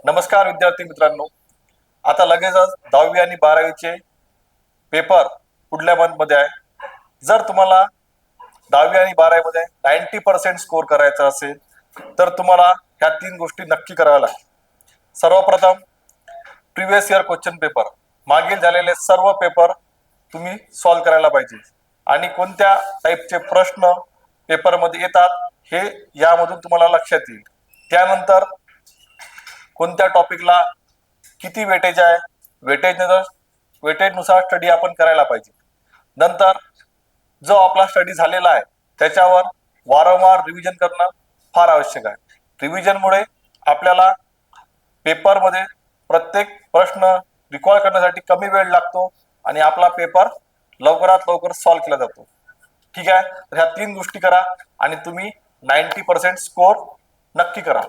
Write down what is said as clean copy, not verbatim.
नमस्कार विद्यार्थी मित्रांनो. आता लगेचच 10वी आणि 12वीचे पेपर पुढल्या मंथमध्ये आहे. जर तुम्हाला 10वी आणि 12वी मध्ये 90% स्कोर करायचा असेल तर तुम्हाला ह्या 3 गोष्टी नक्की कराव्या लागतील. सर्वप्रथम प्रिव्हियस इयर क्वेश्चन पेपर, मागील झालेले सर्व पेपर तुम्ही सॉल्व्ह करायला पाहिजे आणि कोणत्या टाईपचे प्रश्न पेपरमध्ये येतात हे यामधून तुम्हाला लक्षात येईल. त्यानंतर कोणत्या टॉपिकला किती वेटेज आहे, वेटेजनुसार स्टडी आपण करायला पाहिजे. नंतर जो आपला स्टडी झालेला आहे त्याच्यावर वारंवार रिव्हिजन करणं फार आवश्यक आहे. रिव्हिजनमुळे आपल्याला पेपरमध्ये प्रत्येक प्रश्न रिकॉल करण्यासाठी कमी वेळ लागतो आणि आपला पेपर लवकरात लवकर सॉल्व्ह केला जातो. ठीक आहे, तर ह्या 3 गोष्टी करा आणि तुम्ही 90% स्कोर नक्की करा.